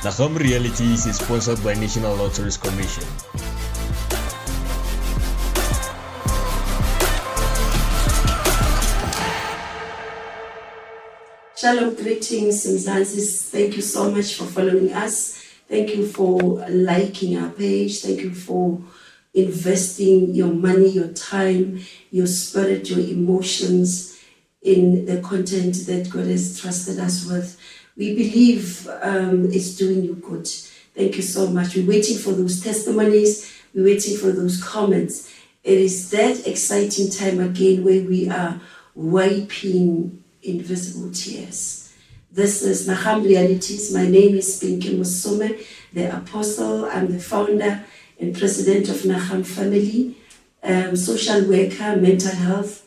Naham Realities is sponsored by National Lotteries Commission. Shalom, greetings, Mzansis. Thank you so much for following us. Thank you for liking our page. Thank you for investing your money, your time, your spirit, your emotions in the content that God has trusted us with. We believe it's doing you good. Thank you so much. We're waiting for those testimonies. We're waiting for those comments. It is that exciting time again where we are wiping invisible tears. This is Naham Realities. My name is Phindi Motha, the apostle. I'm the founder and president of Naham Family, social worker, mental health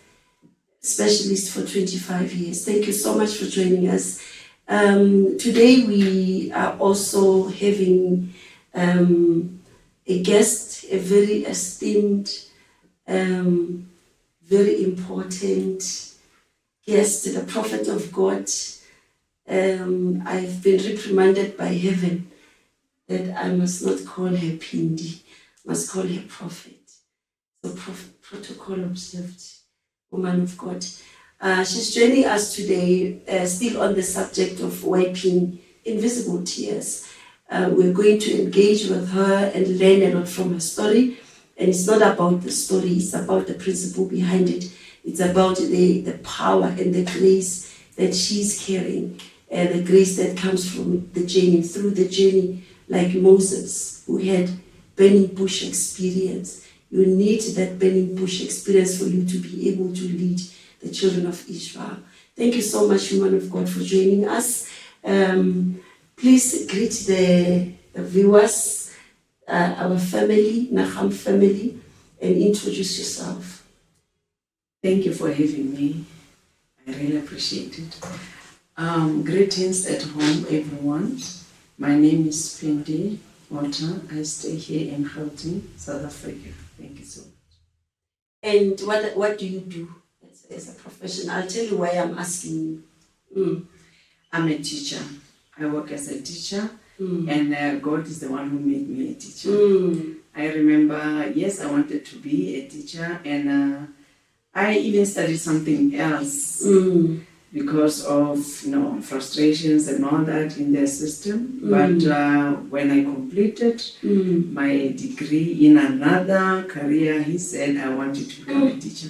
specialist for 25 years. Thank you so much for joining us. Today we are also having a guest, a very esteemed, very important guest, the prophet of God. I've been reprimanded by heaven that I must not call her Phindi, must call her prophet. So protocol observed, woman of God. She's joining us today, still on the subject of wiping invisible tears. We're going to engage with her and learn a lot from her story. And it's not about the story, it's about the principle behind it. It's about the power and the grace that she's carrying, the grace that comes from the journey, through the journey, like Moses, who had burning bush experience. You need that burning bush experience for you to be able to lead the children of Israel. Thank you so much, woman of God, for joining us. Please greet the viewers, our family, Naham family, and introduce yourself. Thank you for having me. I really appreciate it. Greetings at home, everyone. My name is Phindi Motha. I stay here in Gauteng, South Africa. Thank you so much. And what do you do as a profession? I'll tell you why I'm asking you. I'm a teacher. I work as a teacher, and God is the one who made me a teacher. I remember, yes, I wanted to be a teacher, and I even studied something else because of frustrations and all that in the system. But when I completed my degree in another career, he said, I want you to become a teacher.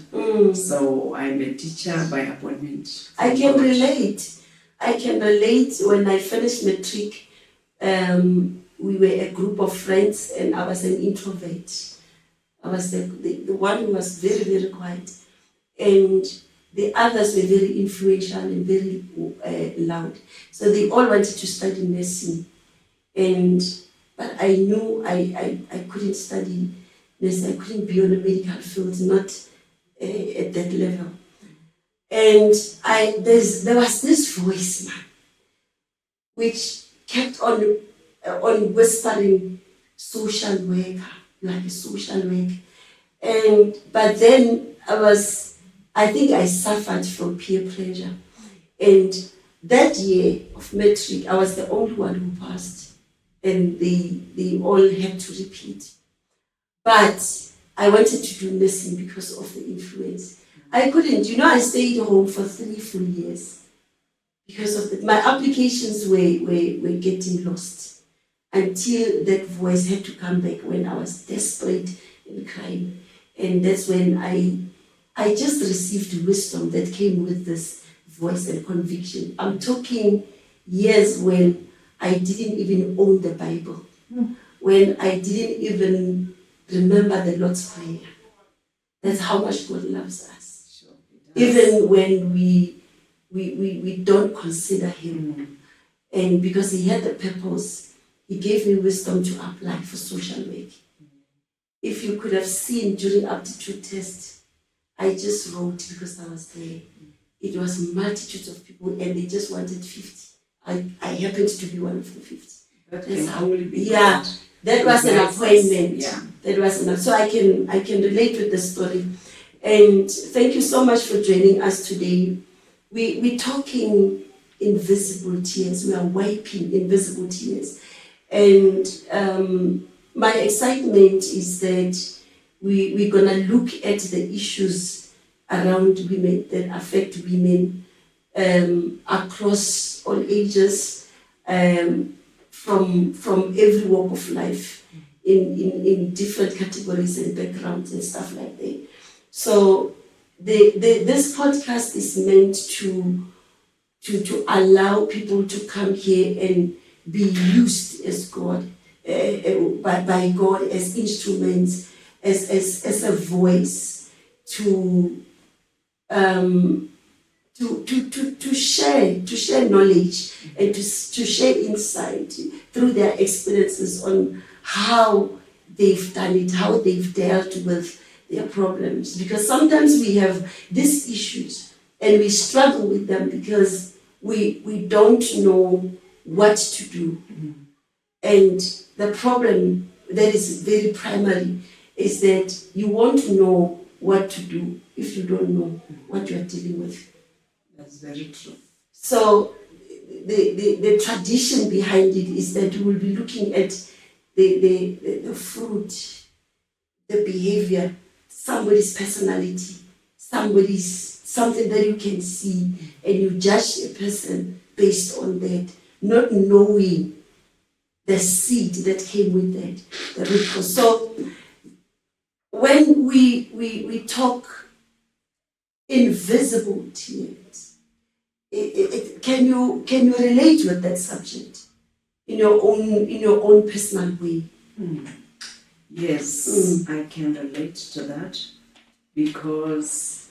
So I'm a teacher by appointment. I can relate. When I finished matric, we were a group of friends and I was an introvert. I was the one who was very, very quiet. And the others were very influential and very loud. So they all wanted to study nursing. But I knew I couldn't study nursing. I couldn't be on a medical field, not at that level. And there was this voice, man, which kept on whispering, social worker, you are a social worker. But then I think I suffered from peer pressure. And that year of matric, I was the only one who passed. And they all had to repeat. But I wanted to do nursing because of the influence. I couldn't, I stayed home for 3 full years. Because of my applications were getting lost. Until that voice had to come back when I was desperate and crying. And that's when I just received wisdom that came with this voice and conviction. I'm talking years when I didn't even own the Bible, when I didn't even remember the Lord's Prayer. That's how much God loves us. Sure, even when we don't consider Him. And because He had the purpose, He gave me wisdom to apply for social work. If you could have seen during aptitude test, I just wrote because I was there. It was multitudes of people and they just wanted 50. I happened to be one of the 50. That's how will be. Yeah, that was an appointment. Yeah. That was enough. So I can relate with the story. And thank you so much for joining us today. We're talking invisible tears. We are wiping invisible tears. And my excitement is that we're going to look at the issues around women that affect women across all ages, from every walk of life, in different categories and backgrounds and stuff like that. So this podcast is meant to allow people to come here and be used as God, by God, as instruments, as a voice to share knowledge and to share insight through their experiences on how they've done it, how they've dealt with their problems. Because sometimes we have these issues and we struggle with them because we don't know what to do. And the problem that is very primary is that you won't know what to do if you don't know what you are dealing with. That's very true. So the tradition behind it is that we will be looking at the fruit, the behavior, somebody's personality, something that you can see, and you judge a person based on that, not knowing the seed that came with that, the root cause. So when we talk invisible tears, can you relate with that subject in your own personal way? Yes, I can relate to that, because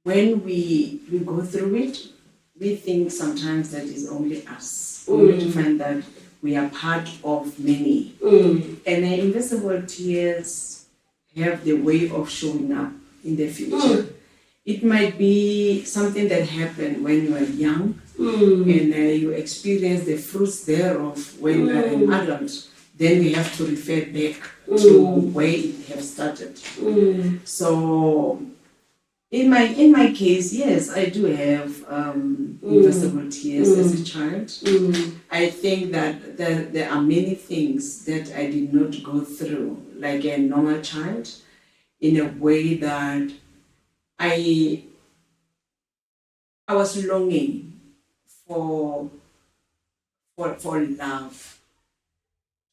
when we go through it, we think sometimes that is only us, only to find that we are part of many. And the invisible tears have the way of showing up in the future. It might be something that happened when you were young, and you experience the fruits thereof when you are an adult. Then we have to refer back to where it have started. So in my case, yes, I do have invisible tears as a child. I think that there are many things that I did not go through like a normal child, in a way that I was longing for love,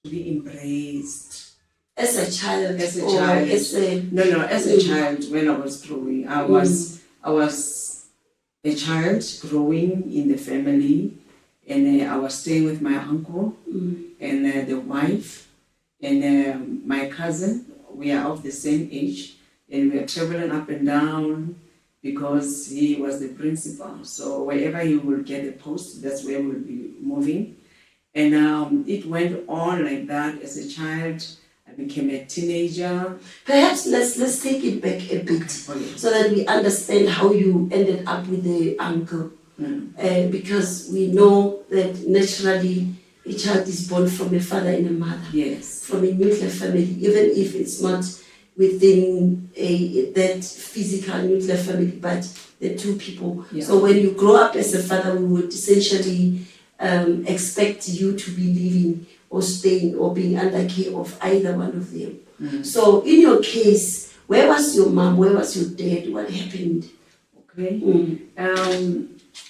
to be embraced. As a child? As a child. As a child, when I was growing, I was a child growing in the family, and I was staying with my uncle and the wife and my cousin. We are of the same age, and we are traveling up and down because he was the principal. So wherever he will get a post, that's where we'll be moving. And it went on like that as a child. I became a teenager. Perhaps let's take it back a bit, so that we understand how you ended up with the uncle. Because we know that naturally a child is born from a father and a mother. Yes. From a nuclear family, even if it's not within that physical nuclear family, but the two people. Yeah. So when you grow up as a father, we would essentially expect you to be living or staying or being under care of either one of them. So in your case, where was your mom? Where was your dad? What happened? Okay.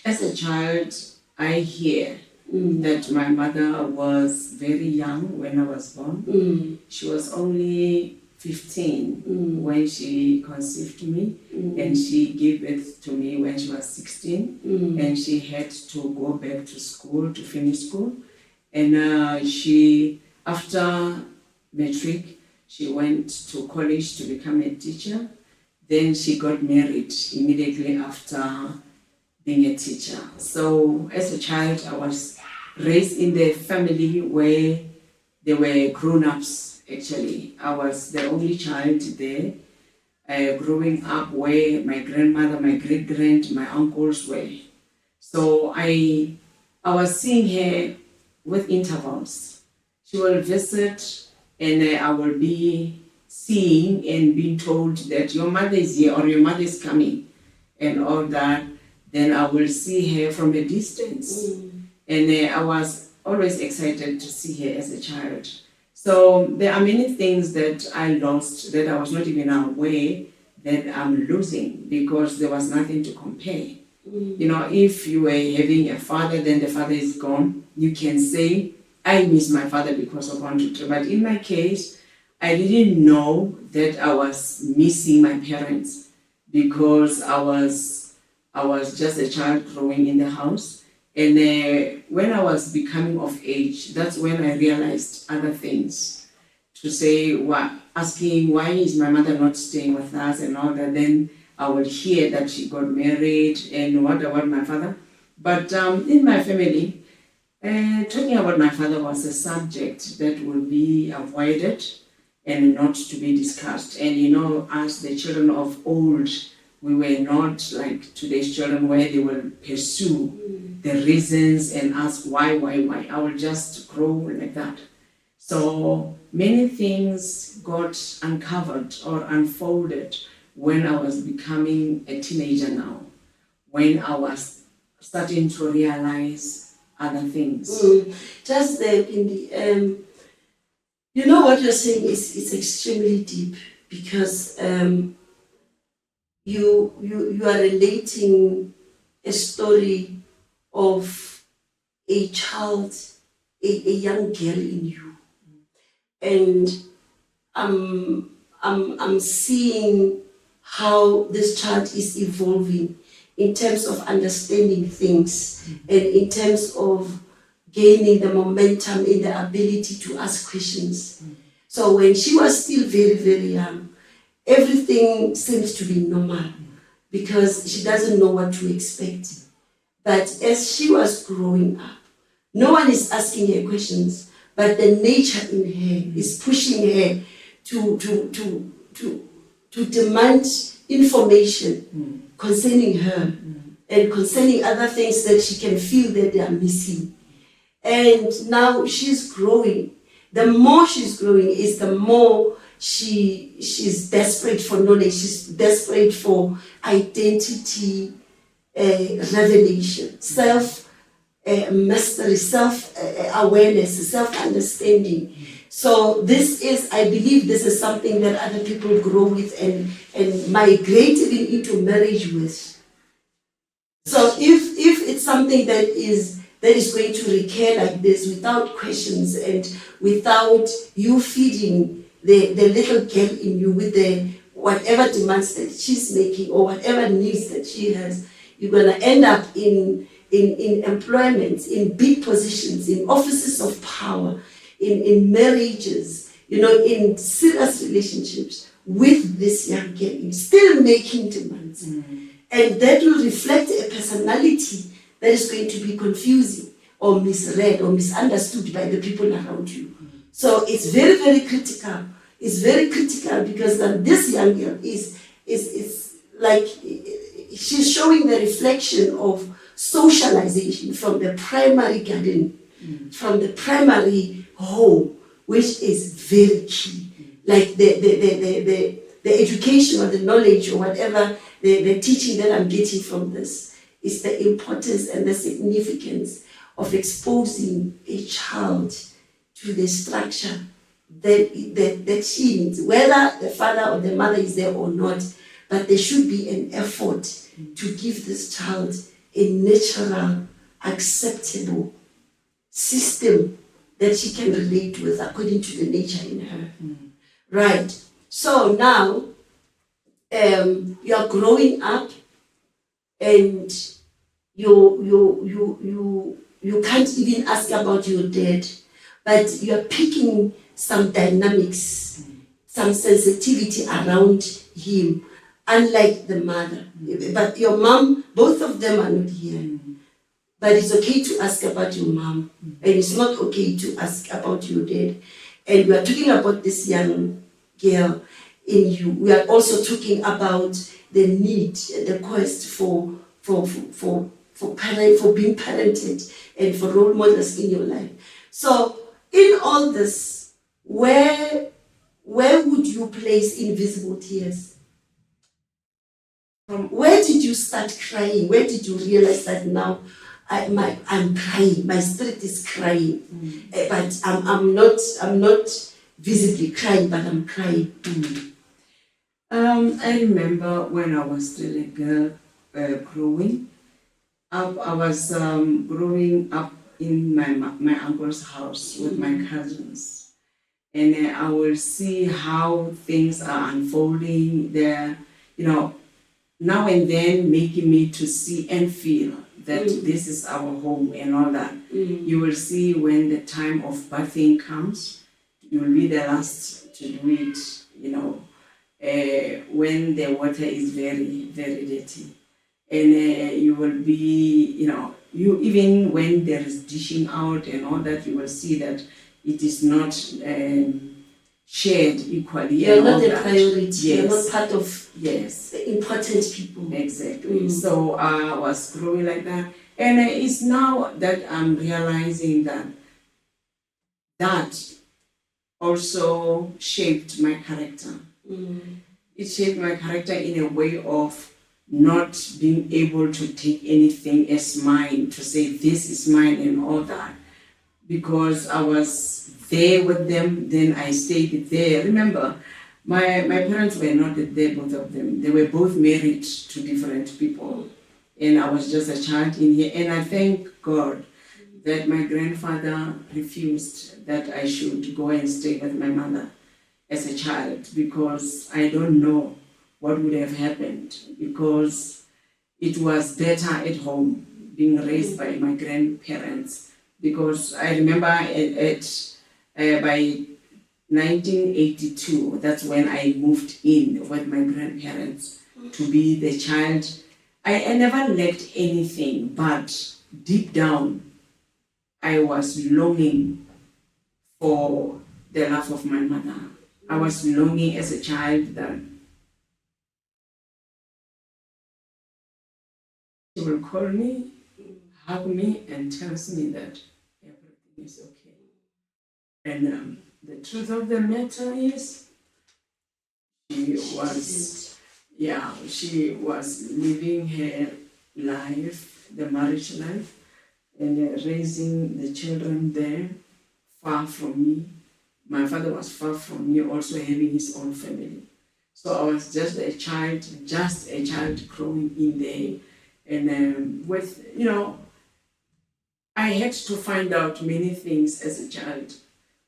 As a child, I hear that my mother was very young when I was born. She was only 15 when she conceived me, and she gave birth to me when she was 16, and she had to go back to school to finish school. And she, after matric, she went to college to become a teacher. Then she got married immediately after being a teacher. So as a child, I was raised in the family where there were grown-ups. Actually, I was the only child there, growing up where my grandmother, my great-grand, my uncles were. So I was seeing her with intervals. She will visit, and I will be seeing and being told that your mother is here or your mother is coming and all that. then I will see her from a distance. And I was always excited to see her as a child. So there are many things that I lost that I was not even aware that I'm losing because there was nothing to compare. You know, if you were having a father, then the father is gone, you can say, I miss my father because of 1, 2, 3. But in my case, I didn't know that I was missing my parents because I was just a child growing in the house. And when I was becoming of age, that's when I realized other things. To say, asking why is my mother not staying with us and all that. Then I would hear that she got married and what about my father. But in my family, talking about my father was a subject that will be avoided and not to be discussed. And you know, as the children of old, we were not like today's children where they will pursue the reasons and ask why. I will just grow like that. So many things got uncovered or unfolded when I was becoming a teenager now, when I was starting to realize other things. Just there, Phindi, you know what you're saying is extremely deep because you are relating a story of a child, a young girl in you, and I'm seeing how this child is evolving in terms of understanding things and in terms of gaining the momentum in the ability to ask questions. So when she was still very, very young, everything seems to be normal because she doesn't know what to expect. But as she was growing up, no one is asking her questions, but the nature in her is pushing her to demand information concerning her and concerning other things that she can feel that they are missing. And now she's growing. The more she's growing is the more she's desperate for knowledge. She's desperate for identity revelation, self-mastery, self-awareness, self-understanding. So this is, I believe this is something that other people grow with and migrate even into marriage with. So if it's something that is going to recur like this without questions and without you feeding the little girl in you with the whatever demands that she's making or whatever needs that she has, you're going to end up in employment, in big positions, in offices of power, in marriages, in serious relationships with this young girl, still making demands. And that will reflect a personality that is going to be confusing or misread or misunderstood by the people around you. So it's very, very critical. It's very critical because this young girl is like, she's showing the reflection of socialization from the primary garden, from the primary home, which is very key. Like the education or the knowledge or whatever, the teaching that I'm getting from this is the importance and the significance of exposing a child to the structure that she needs, whether the father or the mother is there or not, but there should be an effort to give this child a natural, acceptable system that she can relate with according to the nature in her. Right. So now you are growing up and you can't even ask about your dad, but you are picking some dynamics, some sensitivity around him, unlike the mother. But your mom, both of them are not here. But it's okay to ask about your mom, and it's not okay to ask about your dad. And we are talking about this young girl in you. We are also talking about the need, the quest for being parented and for role models in your life. So in all this, where would you place invisible tears? Where did you start crying? Where did you realize that now I'm crying, my spirit is crying, but I'm not visibly crying, but I'm crying. I remember when I was still a girl, growing up. I was growing up in my uncle's house with my cousins, and I will see how things are unfolding there. Now and then making me to see and feel that this is our home and all that. You will see when the time of birthing comes, you will be the last to do it, when the water is very, very dirty. And you will be, you even when there is dishing out and all that, you will see that it is not shared equally. You're not a priority. Yes. You're not part of yes. the important people. Exactly. So I was growing like that. And it's now that I'm realizing that also shaped my character. It shaped my character in a way of not being able to take anything as mine, to say this is mine and all that. Because I was there with them, then I stayed there. Remember, my parents were not there, both of them. They were both married to different people. And I was just a child in here. And I thank God that my grandfather refused that I should go and stay with my mother as a child, because I don't know what would have happened, because it was better at home being raised by my grandparents. Because I remember by 1982, that's when I moved in with my grandparents to be the child. I never lacked anything, but deep down, I was longing for the love of my mother. I was longing as a child that she will call me, hug me, and tells me that everything is okay. And the truth of the matter is, she was living her life, the marriage life, and raising the children there, far from me. My father was far from me, also having his own family. So I was just a child growing in there. And I had to find out many things as a child,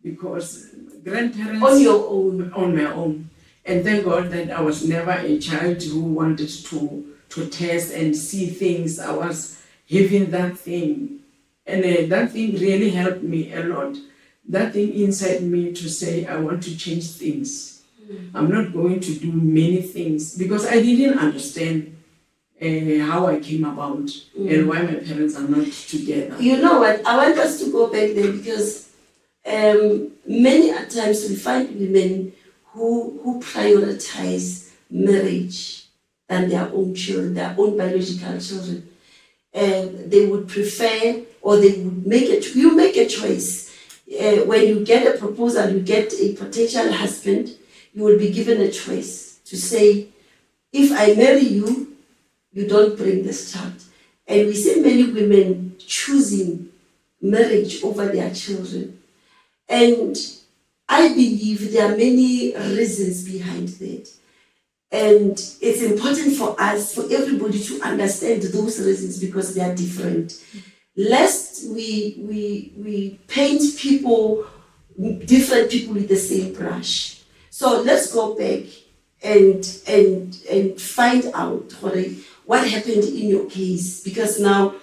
because grandparents... On your own. On my own. And thank God that I was never a child who wanted to test and see things. I was having that thing. And that thing really helped me a lot. That thing inside me to say, I want to change things. I'm not going to do many things, because I didn't understand how I came about and why my parents are not together. You know what? I want us to go back there, because many a times we find women who prioritize marriage than their own children, their own biological children. They would prefer, or they would make you make a choice. When you get a proposal, you get a potential husband, you will be given a choice to say, if I marry you, you don't bring this child. And we see many women choosing marriage over their children. And I believe there are many reasons behind that. And it's important for us, for everybody to understand those reasons, because they are different. Lest we paint different people with the same brush. So let's go back and find out what happened in your case, because now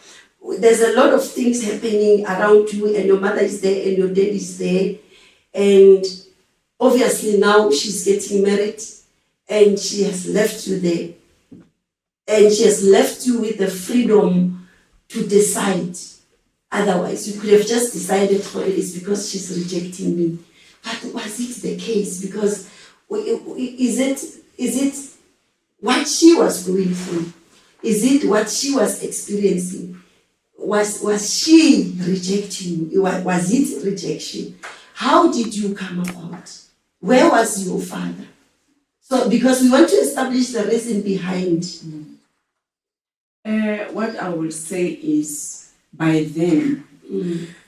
there's a lot of things happening around you, and your mother is there and your dad is there, and obviously now she's getting married and she has left you there, and she has left you with the freedom to decide. Otherwise you could have just decided it's because she's rejecting me. But was it the case? Because is it what she was going through? Is it what she was experiencing? Was she rejecting you? Was it rejection? How did you come about? Where was your father? So, because we want to establish the reason behind. What I will say is, by then,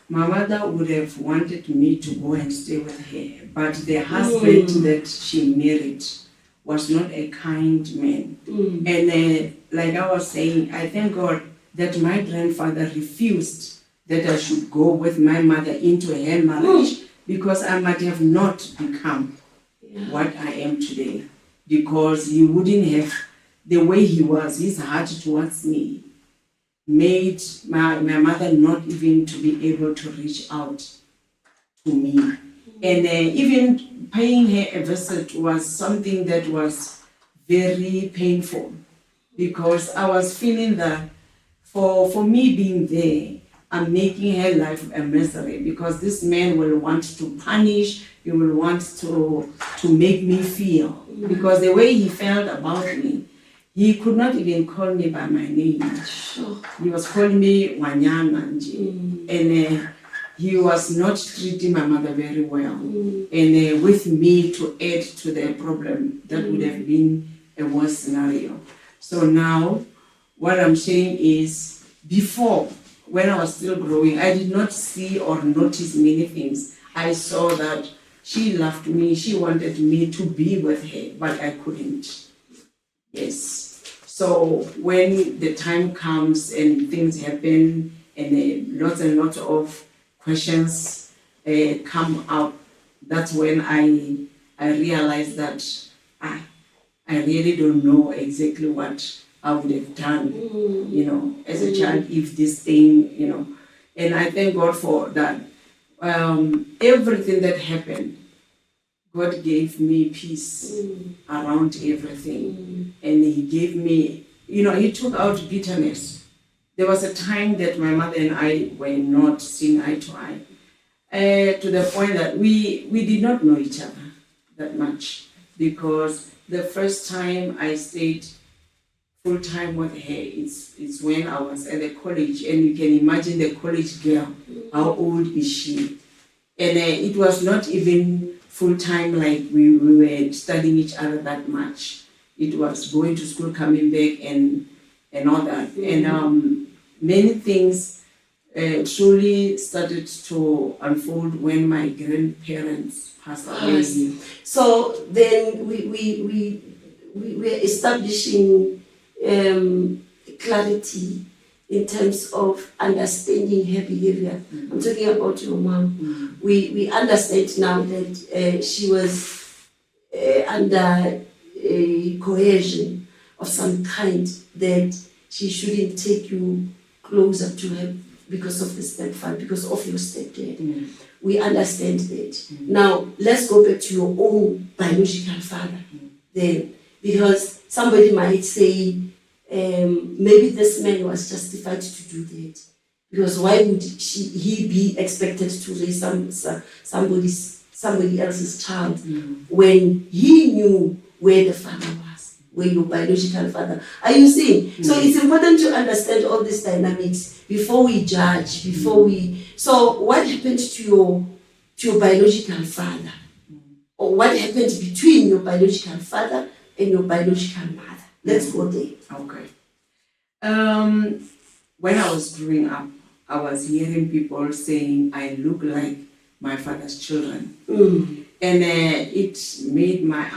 my mother would have wanted me to go and stay with her, but the husband that she married was not a kind man. And like I was saying, I thank God that my grandfather refused that I should go with my mother into her marriage, because I might have not become what I am today, because he wouldn't have, the way he was, his heart towards me made my mother not even to be able to reach out to me. And even paying her a visit was something that was very painful, because I was feeling that for me being there, I'm making her life a misery, because this man will want to punish, he will want to make me feel, because the way he felt about me, he could not even call me by my name. He was calling me Wanyana, and he was not treating my mother very well. And with me to add to the problem, that would have been a worse scenario. So now, what I'm saying is, before, when I was still growing, I did not see or notice many things. I saw that she loved me, she wanted me to be with her, but I couldn't. Yes. So when the time comes and things happen and lots of questions come up, that's when I realized that I really don't know exactly what I would have done, as a child, if this thing, and I thank God for that. Everything that happened, God gave me peace around everything. And He gave me, He took out bitterness. There was a time that my mother and I were not seeing eye to eye, to the point that we did not know each other that much, because the first time I stayed full time with her, it's when I was at the college, and you can imagine the college girl, how old is she? And it was not even full time, like we were studying each other that much. It was going to school, coming back, and all that. And many things truly started to unfold when my grandparents passed away. So then we were establishing clarity in terms of understanding her behavior. I'm talking about your mom. We understand now that she was under a coercion of some kind, that she shouldn't take you closer to her because of the stepfather, because of your stepdad. We understand that. Now, let's go back to your own biological father then, because somebody might say, maybe this man was justified to do that, because why would he be expected to raise somebody else's child when he knew where the father was, where your biological father? Are you seeing? So it's important to understand all these dynamics before we judge, So what happened to your biological father? Or what happened between your biological father and your biological mother? Let's go there. Okay. When I was growing up, I was hearing people saying I look like my father's children. And it made my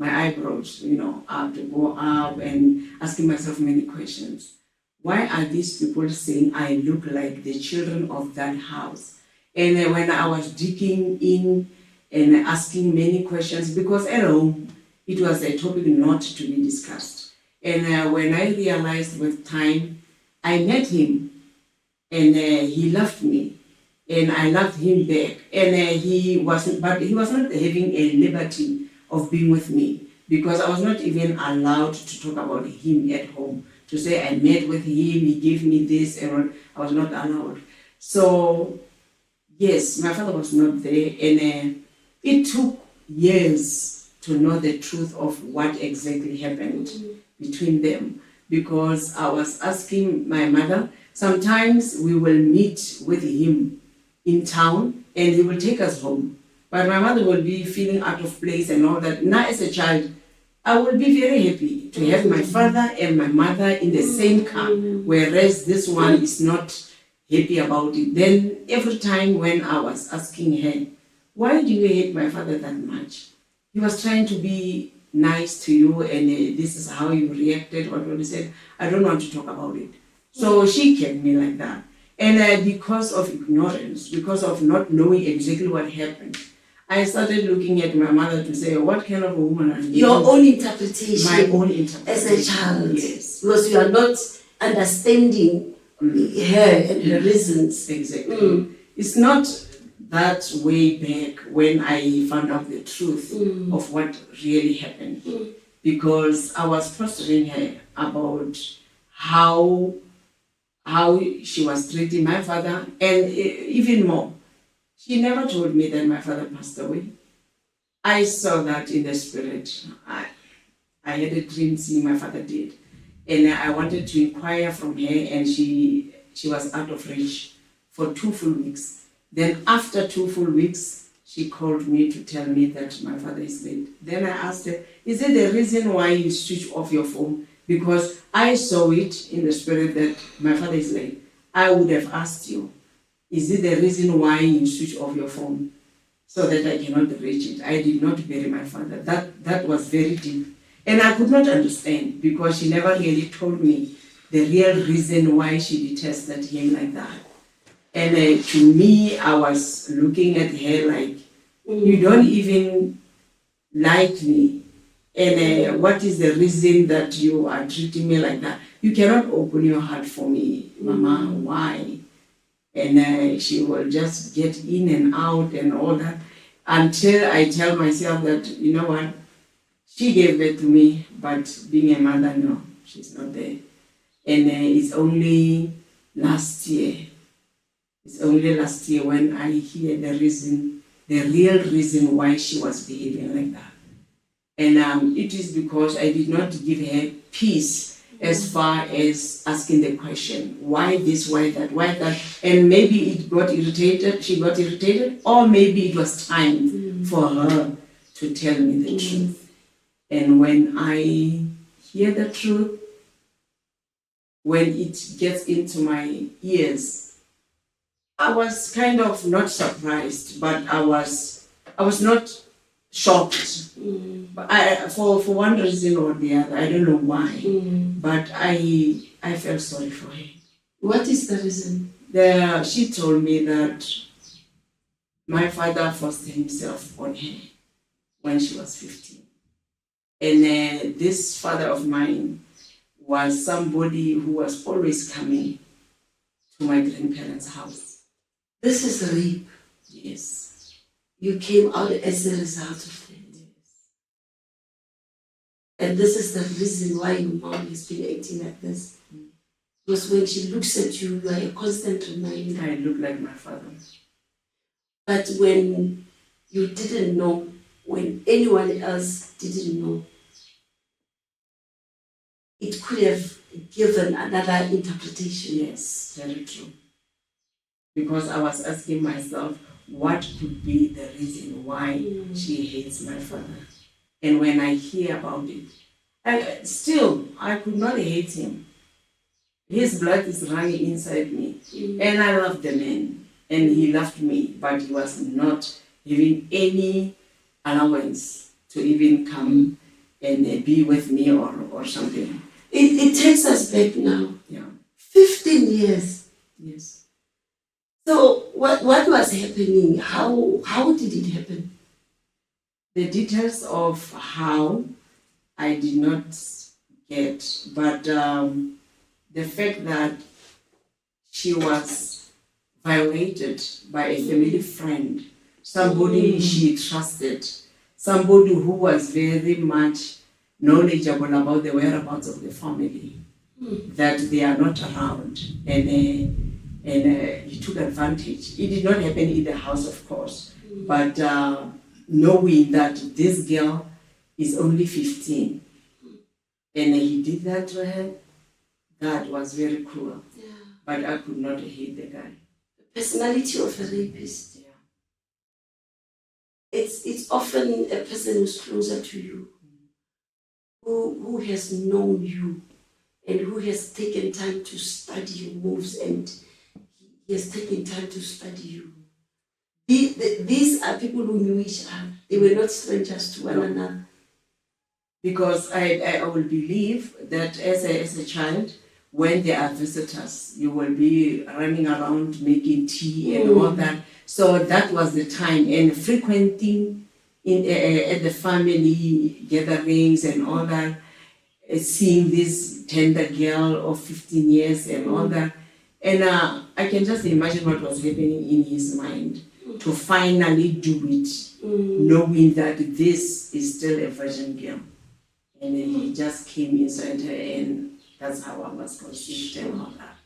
eyebrows, up to go up, and asking myself many questions. Why are these people saying I look like the children of that house? And when I was digging in and asking many questions, because at home, it was a topic not to be discussed. And when I realized with time, I met him, and he loved me, and I loved him back. And he was not having a liberty of being with me, because I was not even allowed to talk about him at home. To say I met with him, he gave me this, and I was not allowed. So, yes, my father was not there, and it took years to know the truth of what exactly happened between them, because I was asking my mother. Sometimes we will meet with him in town, and he will take us home. But my mother will be feeling out of place and all that. Now, as a child, I will be very happy to have my father and my mother in the same car, whereas this one is not happy about it. Then every time when I was asking her, why do you hate my father that much? He was trying to be nice to you, and this is how you reacted. What he said, I don't want to talk about it. So she kept me like that. And because of ignorance, because of not knowing exactly what happened, I started looking at my mother to say, what kind of a woman are you? Your own interpretation. My own interpretation. As a child. Yes. Because you are not understanding her and her reasons. Exactly. It's not that way back when I found out the truth of what really happened. Because I was pestering her about how she was treating my father, and even more. She never told me that my father passed away. I saw that in the spirit. I had a dream seeing my father dead. And I wanted to inquire from her, and she was out of reach for 2 full weeks. Then after 2 full weeks, she called me to tell me that my father is dead. Then I asked her, is it the reason why you switch off your phone? Because I saw it in the spirit that my father is dead. I would have asked you, is it the reason why you switch off your phone? So that I cannot reach it. I did not bury my father. That was very deep. And I could not understand because she never really told me the real reason why she detested him like that. And to me, I was looking at her like, you don't even like me. And what is the reason that you are treating me like that? You cannot open your heart for me, Mama. Why? And she will just get in and out and all that until I tell myself that, you know what, she gave birth to me, but being a mother, no, she's not there. And it's only last year when I hear the real reason why she was behaving like that. And it is because I did not give her peace as far as asking the question, why this, why that, and maybe she got irritated, or maybe it was time for her to tell me the truth. And when I hear the truth, when it gets into my ears, I was kind of not surprised, but I was not shocked. But for one reason or the other, I don't know why, but I felt sorry for her. What is the reason? She told me that my father forced himself on her when she was 15. And this father of mine was somebody who was always coming to my grandparents' house. This is rape. Yes. You came out as a result of that. And this is the reason why your mom has been acting like this. Because when she looks at you, you are a constant reminder. I look like my father. But when you didn't know, when anyone else didn't know, it could have given another interpretation. Yes, very true. Because I was asking myself, what could be the reason why she hates my father? And when I hear about it, I could not hate him. His blood is running inside me. And I love the man. And he loved me, but he was not giving any allowance to even come and be with me or something. It takes us back now. Yeah. 15 years. Yes. So what was happening? How did it happen? The details of how I did not get, but the fact that she was violated by a family friend, somebody she trusted, somebody who was very much knowledgeable about the whereabouts of the family, that they are not around, and he took advantage. It did not happen in the house, of course, but knowing that this girl is only 15, and he did that to her, that was very cruel. Yeah. But I could not hate the guy. The personality of a rapist. it's often a person who's closer to you, who has known you and who has taken time to study your moves, and he has taken time to study you. These are people who knew each other. They were not strangers to one another. Because I will believe that as a child, when there are visitors, you will be running around making tea and all that. So that was the time, and frequenting at the family gatherings and all that, seeing this tender girl of 15 years and all that. And I can just imagine what was happening in his mind to finally do it, knowing that this is still a virgin girl. And then he just came inside her, and that's how I was conceived and all that.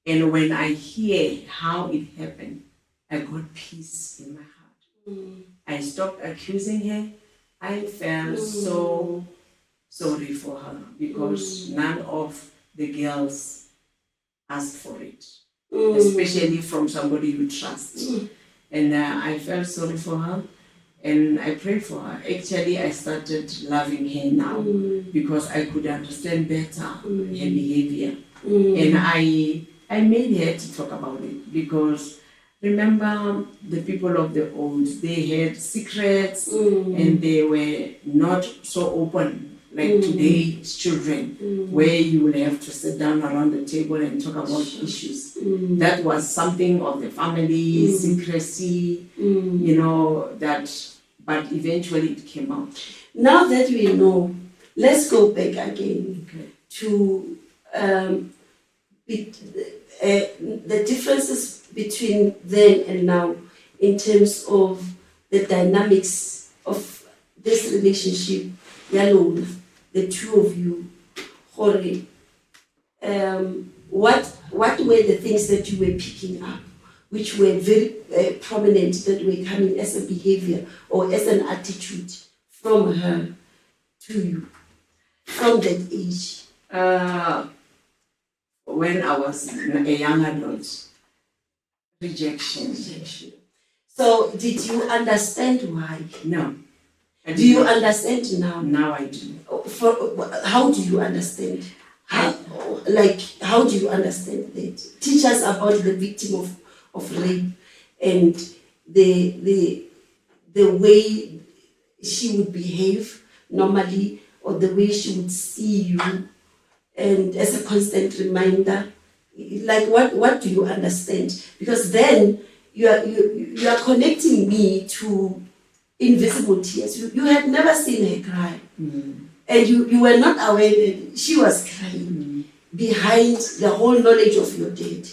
And when I hear how it happened, I got peace in my heart. I stopped accusing her. I felt so sorry for her because none of the girls asked for it, especially from somebody you trust. And I felt sorry for her. And I prayed for her. Actually, I started loving her now because I could understand better her behavior. And I made her to talk about it because remember the people of the old, they had secrets and they were not so open like today's children, where you will have to sit down around the table and talk about issues. That was something of the family, secrecy, but eventually it came out. Now that we know, let's go back again to the differences between then and now in terms of the dynamics of this relationship, Yalona, the two of you. What were the things that you were picking up, which were very prominent, that were coming as a behavior or as an attitude from her to you from that age? When I was a young adult, rejection. So did you understand why? No. Do you understand now? Now I do. How do you understand? How do you understand that? Teach us about the victim of rape and the way she would behave normally, or the way she would see you, and as a constant reminder, like what do you understand? Because then you are connecting me to invisible tears. You had never seen her cry. And you were not aware that she was crying behind the whole knowledge of your dad.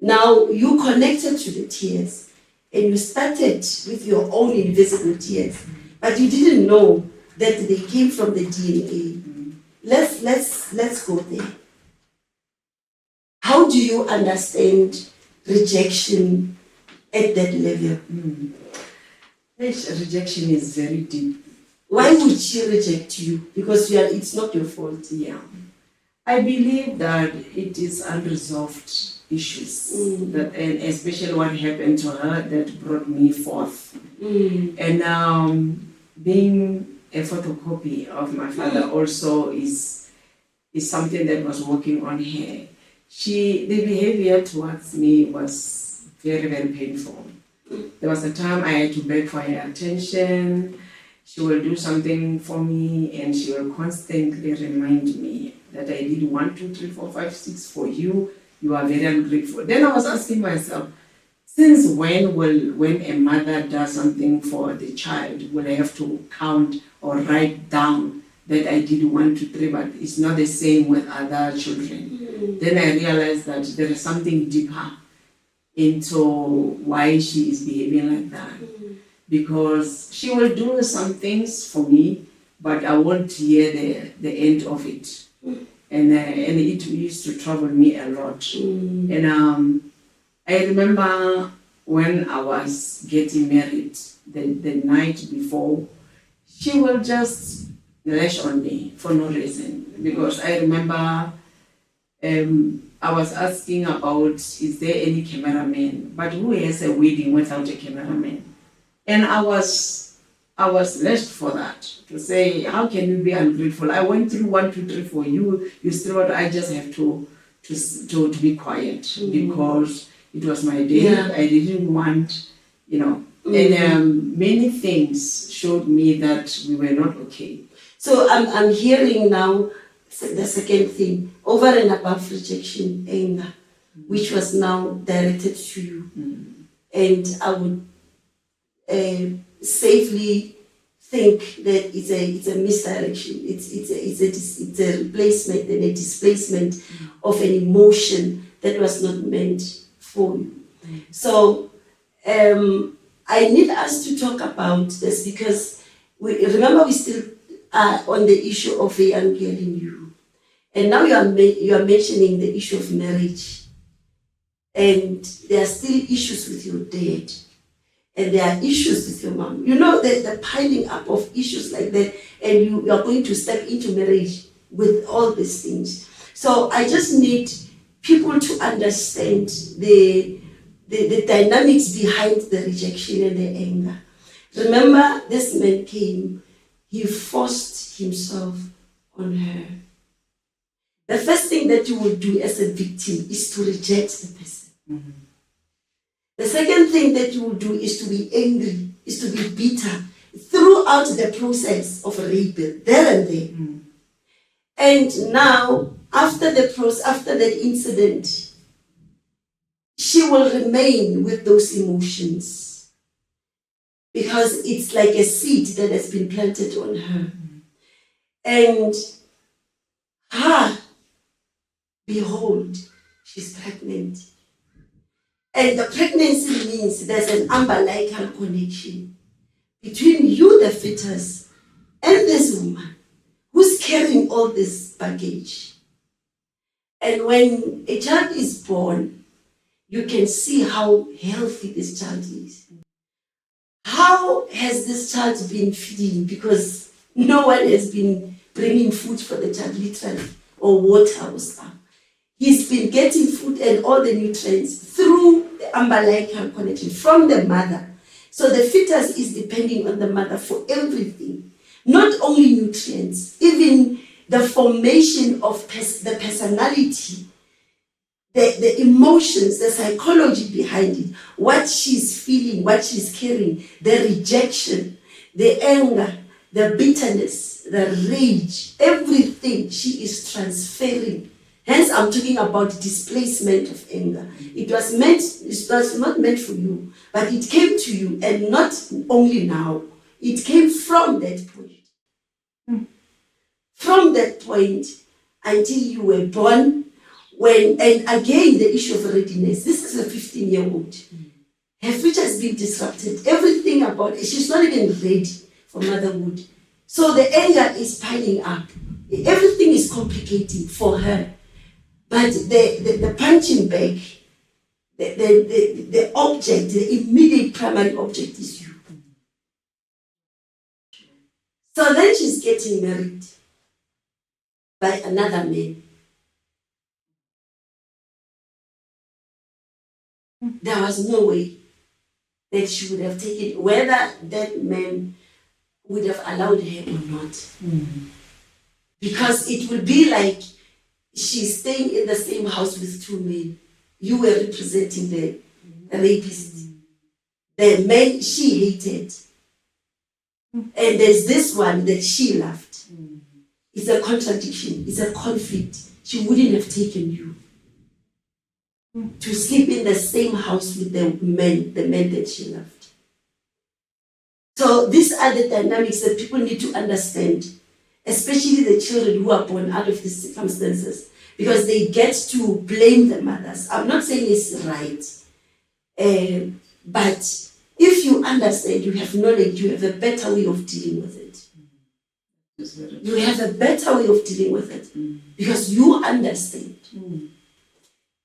Now you connected to the tears and you started with your own invisible tears, but you didn't know that they came from the DNA. Let's go there. How do you understand rejection at that level? Rejection is very deep. Why would she reject you? Because it's not your fault. Yeah. I believe that it is unresolved issues, and especially what happened to her that brought me forth. And being a photocopy of my father also is something that was working on her. The behavior towards me was very, very painful. There was a time I had to beg for her attention. She will do something for me and she will constantly remind me that I did 1, 2, 3, 4, 5, 6 for you. You are very ungrateful. Then I was asking myself, since when a mother does something for the child, will I have to count or write down that I did 1, 2, 3, but it's not the same with other children. Then I realized that there is something deeper into why she is behaving like that. Because she will do some things for me, but I won't hear the end of it. And it used to trouble me a lot. And I remember when I was getting married, the night before, she will just lash on me for no reason. Because I remember I was asking about, is there any cameraman? But who has a wedding without a cameraman? And I was I was blessed for that. To say, how can you be ungrateful? I went through 1, 2, 3 for you. You still want. I just have to be quiet because it was my day. Yeah. I didn't want, and many things showed me that we were not okay. So I'm hearing now the second thing, over and above rejection, anger, which was now directed to you. And I would safely think that it's a misdirection. It's a replacement and a displacement of an emotion that was not meant for you. So I need us to talk about this because we still are on the issue of a young girl in you, and now you are mentioning the issue of marriage, and there are still issues with your dad. And there are issues with your mom. The piling up of issues like that, and you are going to step into marriage with all these things. So I just need people to understand the dynamics behind the rejection and the anger. Remember, this man came, he forced himself on her. The first thing that you will do as a victim is to reject the person. The second thing that you will do is to be angry, is to be bitter throughout the process of rape, there and there. And now, after that incident, she will remain with those emotions because it's like a seed that has been planted on her. And behold, she's pregnant. And the pregnancy means there's an umbilical connection between you, the fetus, and this woman who's carrying all this baggage. And when a child is born, you can see how healthy this child is. How has this child been feeding? Because no one has been bringing food for the child, literally, or water or stuff. He's been getting food and all the nutrients through the umbilical connection from the mother. So the fetus is depending on the mother for everything. Not only nutrients, even the formation of the personality, the emotions, the psychology behind it, what she's feeling, what she's carrying, the rejection, the anger, the bitterness, the rage, everything she is transferring. Hence, I'm talking about displacement of anger. It was not meant for you, but it came to you, and not only now. It came from that point. From that point until you were born, and again, the issue of readiness. This is a 15-year-old. Her future has been disrupted. Everything about it, she's not even ready for motherhood. So the anger is piling up. Everything is complicating for her. But the punching bag, the object, the immediate primary object is you. So then she's getting married by another man. There was no way that she would have taken, whether that man would have allowed her or not. Because it would be like she's staying in the same house with two men. You were representing the rapist. The man she hated. And there's this one that she loved. It's a contradiction. It's a conflict. She wouldn't have taken you to sleep in the same house with the man that she loved. So these are the dynamics that people need to understand, especially the children who are born out of these circumstances, because they get to blame the mothers. I'm not saying it's right, but if you understand, you have knowledge, you have a better way of dealing with it. You have a better way of dealing with it because you understand.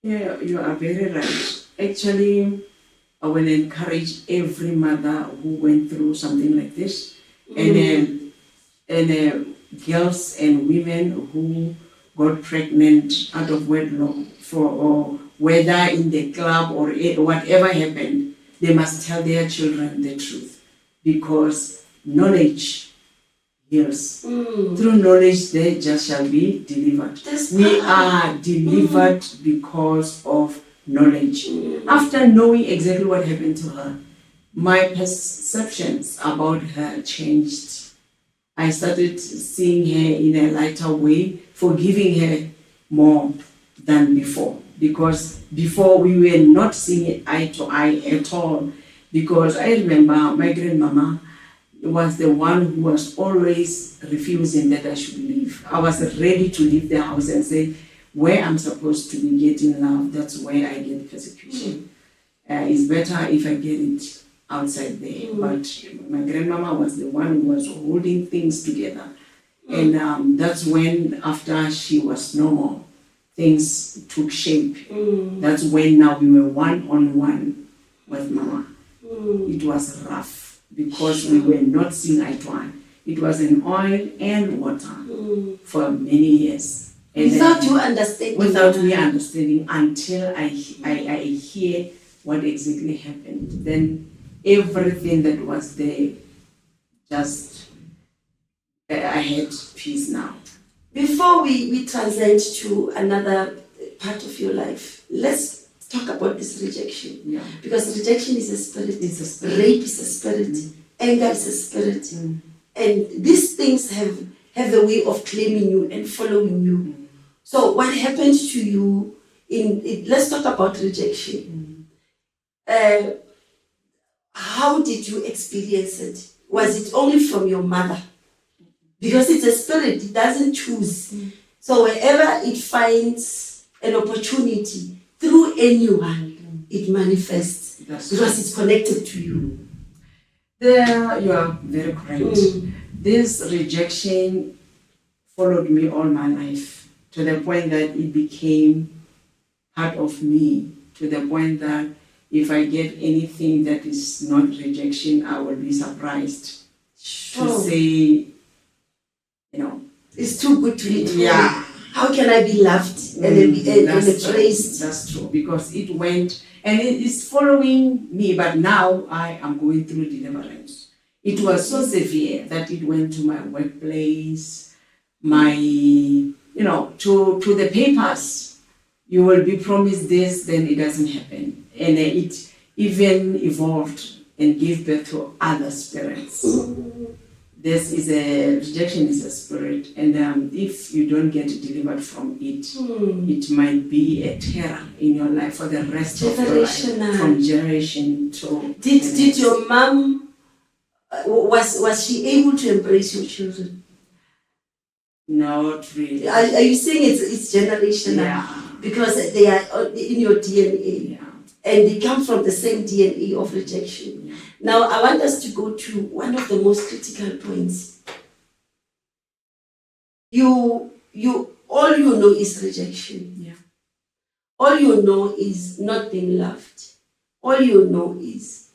Yeah, you are very right. Actually, I will encourage every mother who went through something like this, and girls and women who got pregnant out of wedlock, or whether in the club or whatever happened, they must tell their children the truth, because knowledge heals. Through knowledge, they just shall be delivered. We are delivered because of knowledge. After knowing exactly what happened to her, my perceptions about her changed. I started seeing her in a lighter way, forgiving her more than before. Because before we were not seeing it eye to eye at all. Because I remember my grandmama was the one who was always refusing that I should leave. I was ready to leave the house and say, where I'm supposed to be getting love, that's where I get persecution. It's better if I get it outside there. But my grandmama was the one who was holding things together. And that's when, after she was no more, things took shape. That's when now we were one-on-one with Mama. It was rough because we were not seeing eye to eye. It was an oil and water for many years. And without you understanding? Without me understanding, until I hear what exactly happened. Then everything that was there, just, I had peace now. Before we translate to another part of your life, let's talk about this rejection. Yeah. Because rejection is a spirit. It's a spirit. Rape is a spirit. Anger is a spirit. And these things have a way of claiming you and following you. So what happened to you let's talk about rejection. How did you experience it? Was it only from your mother? Because it's a spirit, it doesn't choose. So wherever it finds an opportunity, through anyone, it manifests. Because it's connected to you. There, you are very correct. This rejection followed me all my life, to the point that it became part of me, to the point that if I get anything that is not rejection, I will be surprised to say, it's too good to be true. Yeah. How can I be loved and praised? That's true, because it went, and it is following me, but now I am going through deliverance. It was so severe that it went to my workplace, my, to the papers. You will be promised this, then it doesn't happen. And it even evolved and gave birth to other spirits. Rejection is a spirit, and if you don't get delivered from it, it might be a terror in your life for the rest of your life, from generation to. Did your mom, was she able to embrace your children? Not really. Are you saying it's generational? Yeah. Because they are in your DNA. Yeah. And they come from the same DNA of rejection. Yeah. Now, I want us to go to one of the most critical points. All you know is rejection. Yeah. All you know is not being loved. All you know is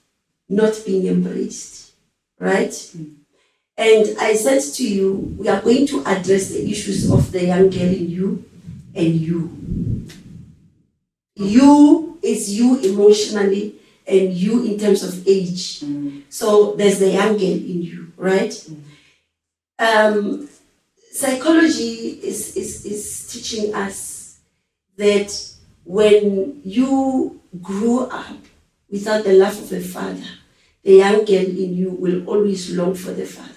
not being embraced. Right? And I said to you, we are going to address the issues of the young girl in you and you. You is you emotionally and you in terms of age. So there's the young girl in you, right? Psychology is teaching us that when you grew up without the love of a father, the young girl in you will always long for the father.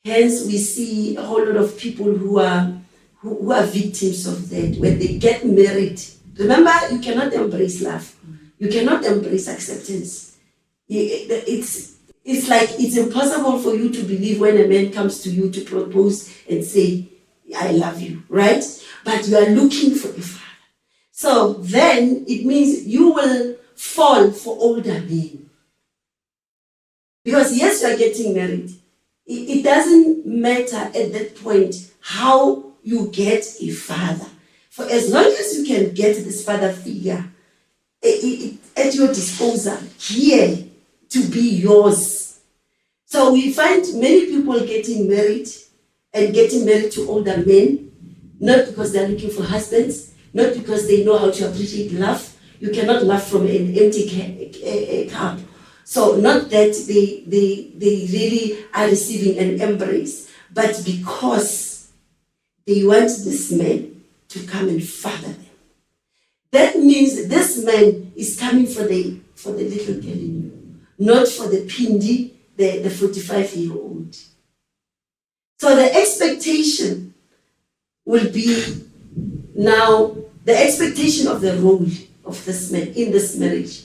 Hence, we see a whole lot of people who are victims of that. When they get married, remember, you cannot embrace love. You cannot embrace acceptance. It's like it's impossible for you to believe when a man comes to you to propose and say, I love you, right? But you are looking for a father. So then it means you will fall for older men. Because yes, you are getting married. It doesn't matter at that point how you get a father. For as long as you can get this father figure at your disposal here to be yours. So we find many people getting married to older men, not because they're looking for husbands, not because they know how to appreciate love. You cannot love from an empty cup. So not that they really are receiving an embrace, but because they want this man to come and father them. That means this man is coming for the little girl in you, not for the Phindi, the 45-year-old. So the expectation will be now, the expectation of the role of this man in this marriage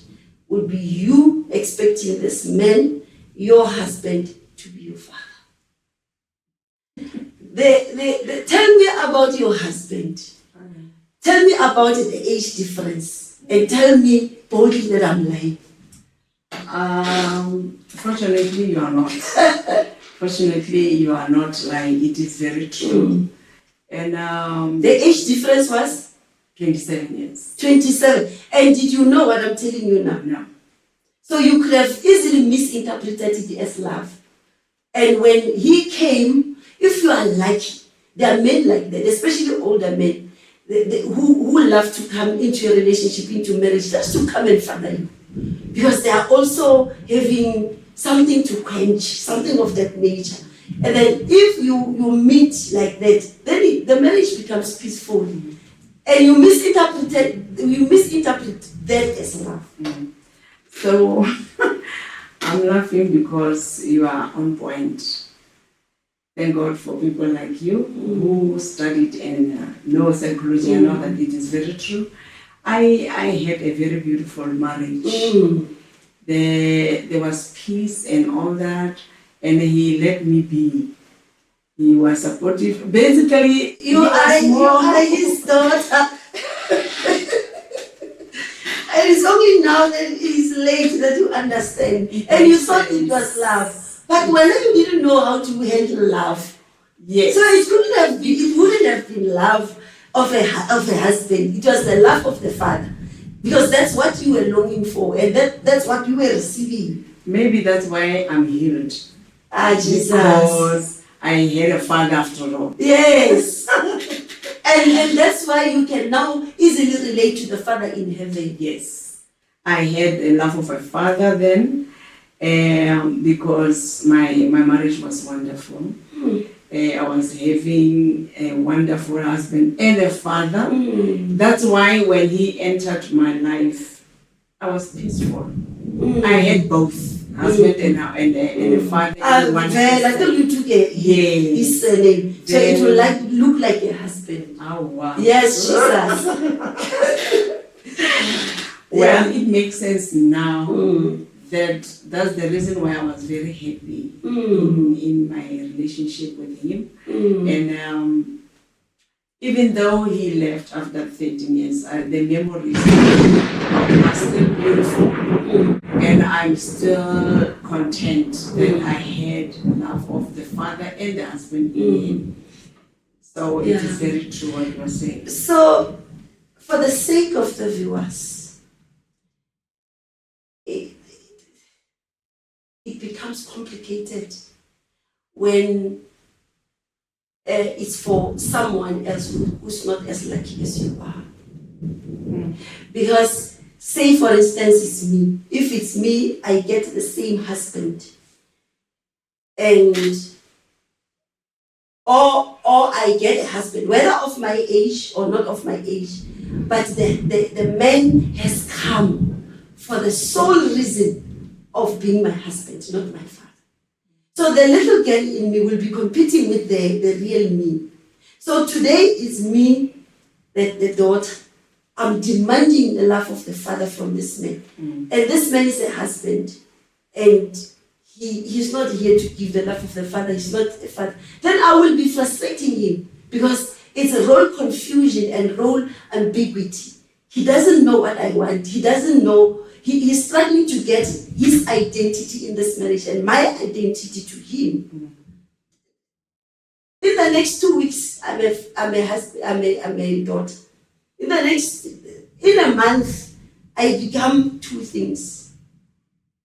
will be you expecting this man, your husband, to be your father. Tell me about your husband. Tell me about the age difference. And tell me boldly that I'm lying. Fortunately, you are not. Fortunately, you are not lying. It is very true. And the age difference was? 27 years. 27. And did you know what I'm telling you now? No. So you could have easily misinterpreted it as love. And when he came, if you are lucky, there are men like that, especially older men, who love to come into a relationship, into marriage, just to come and father you. Because they are also having something to quench, something of that nature. And then if you meet like that, then the marriage becomes peaceful. And you misinterpret that as love. So I'm laughing because you are on point. Thank God for people like you who studied and know psychology and know that it is very true. I had a very beautiful marriage. There was peace and all that, and he let me be. He was supportive. Basically, you are his daughter. And it's only now that it is late that you understand. And you thought it was love. But when you didn't know how to handle love, yes. So it wouldn't have been love of a husband. It was the love of the father. Because that's what you were longing for, and that's what you were receiving. Maybe that's why I'm healed. Jesus. Because I had a father after all. Yes. and that's why you can now easily relate to the Father in heaven. Yes. I had a love of a father then, because my marriage was wonderful. I was having a wonderful husband and a father. That's why when he entered my life, I was peaceful. I had both. Husband and a father. I thought you took his surname, so it will look like a husband. Oh wow! Yes, Jesus. Well, it makes sense now. That's the reason why I was very happy in my relationship with him. And even though he left after 13 years, the memories are still beautiful. And I'm still content that I had love of the father and the husband in him. So it is very true what you are saying. So, for the sake of the viewers, it becomes complicated when it's for someone else who's not as lucky as you are. Because, say for instance, it's me. If it's me, I get the same husband. And or I get a husband, whether of my age or not of my age, but the man has come for the sole reason of being my husband, not my father. So the little girl in me will be competing with the real me. So today is me, the daughter. I'm demanding the love of the father from this man. And this man is a husband. And he's not here to give the love of the father. He's not a father. Then I will be frustrating him because it's a role confusion and role ambiguity. He doesn't know what I want. He doesn't know. He's struggling to get his identity in this marriage and my identity to him. In the next 2 weeks, I'm a husband. I'm a daughter. In a month, I become two things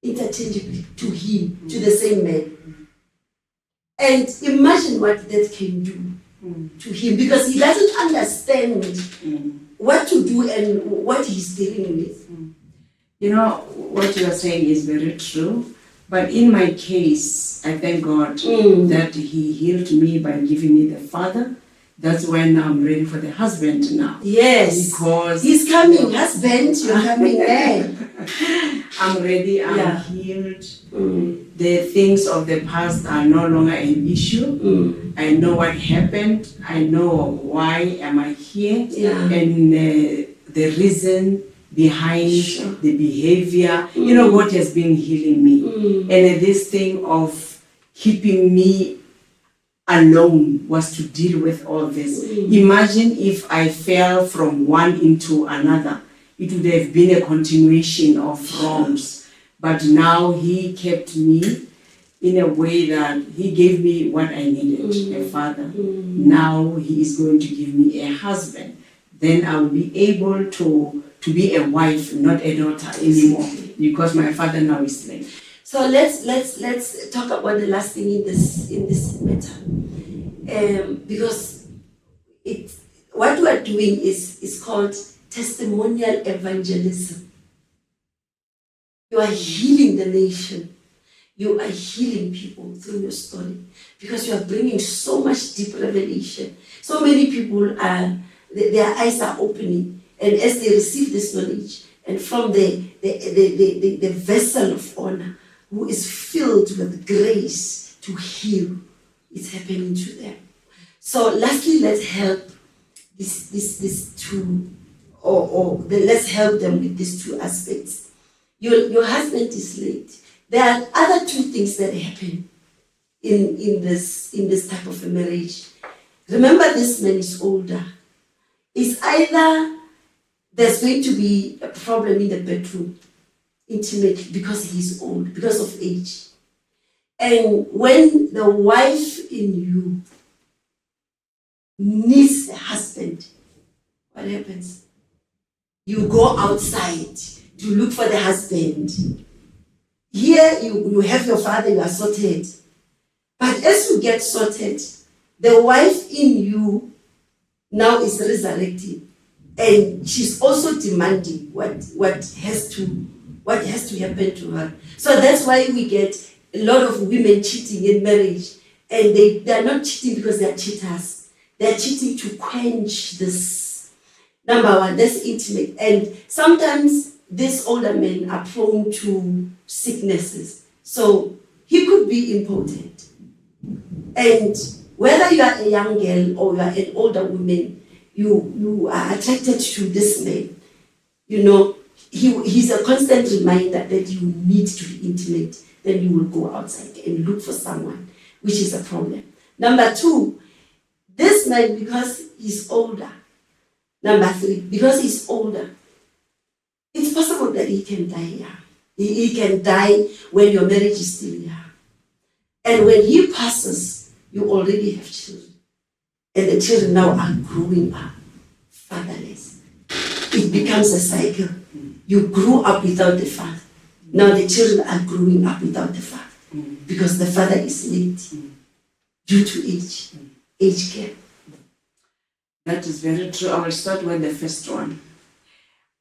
interchangeably to him, to the same man. And imagine what that can do to him, because he doesn't understand what to do and what he's dealing with. You know, what you are saying is very true. But in my case, I thank God that He healed me by giving me the father. That's why now I'm ready for the husband now. Yes. Because He's coming, husband, you're coming there. I'm ready, I'm healed. The things of the past are no longer an issue. I know what happened. I know why am I here. And the reason behind the behavior. You know, God has been healing me. And this thing of keeping me alone was to deal with all this. Imagine if I fell from one into another. It would have been a continuation of wrongs. But now He kept me in a way that He gave me what I needed, a father. Now He is going to give me a husband. Then I will be able to be a wife, not a daughter anymore, because my father now is late. So let's talk about the last thing in this matter, because what we are doing is called testimonial evangelism. You are healing the nation. You are healing people through your story because you are bringing so much deep revelation. So many people their eyes are opening, and as they receive this knowledge, and from the vessel of honor who is filled with grace to heal, it's happening to them. So lastly, let's help this two, let's help them with these two aspects. Your husband is late. There are other two things that happen in this type of a marriage. Remember, this man is older. It's either there's going to be a problem in the bedroom, intimately, because he's old, because of age. And when the wife in you needs a husband, what happens? You go outside to look for the husband. Here you have your father, you are sorted. But as you get sorted, the wife in you now is resurrecting. And she's also demanding what has to happen to her. So that's why we get a lot of women cheating in marriage. And they're not cheating because they're cheaters. They're cheating to quench this. Number one, that's intimate. And sometimes these older men are prone to sicknesses. So he could be impotent. And whether you are a young girl or you are an older woman, you are attracted to this man. You know, he's a constant reminder that you need to be intimate. Then you will go outside and look for someone, which is a problem. Number two, this man, because he's older. Number three, because he's older, it's possible that he can die young. He can die when your marriage is still young. And when he passes, you already have children. And the children now are growing up fatherless. It becomes a cycle. You grew up without the father. Now the children are growing up without the father because the father is late due to age gap. That is very true. I will start with the first one.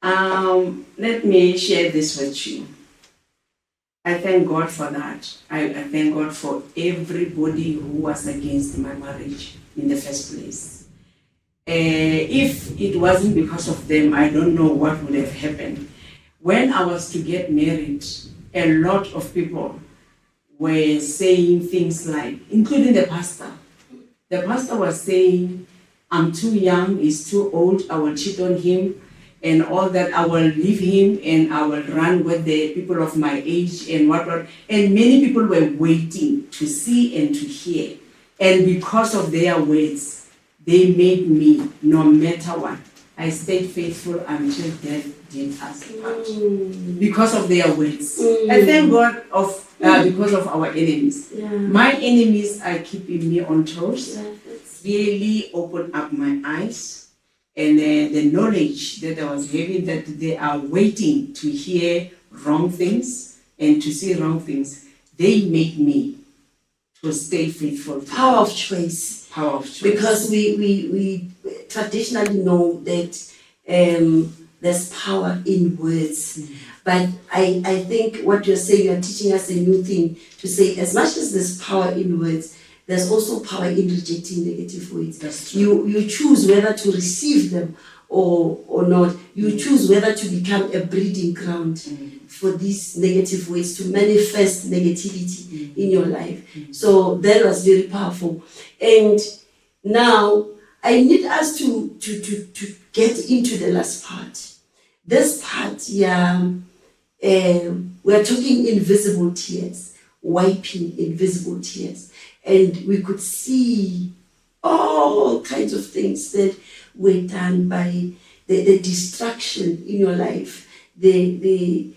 Let me share this with you. I thank God for that. I thank God for everybody who was against my marriage in the first place. If it wasn't because of them, I don't know what would have happened. When I was to get married, a lot of people were saying things like, including the pastor. The pastor was saying, I'm too young, he's too old, I will cheat on him, and all that, I will leave him and I will run with the people of my age and what. And many people were waiting to see and to hear. And because of their words, they made me, no matter what, I stayed faithful until death did us part. Because of their words. I thank God because of our enemies. Yeah. My enemies are keeping me on toes. Yeah, Really opened up my eyes. And the knowledge that I was having, that they are waiting to hear wrong things and to see wrong things, they make me to stay faithful. Power of choice. Power of choice. Because we traditionally know that the there's power in words. But I think what you're saying, you're teaching us a new thing to say, as much as there's power in words, there's also power in rejecting negative words. That's true. You choose whether to receive them or not. You choose whether to become a breeding ground for these negative ways to manifest negativity in your life. So that was very powerful. And now I need us to get into the last part. This part, we're talking invisible tears, wiping invisible tears. And we could see all kinds of things that were done by the destruction in your life, the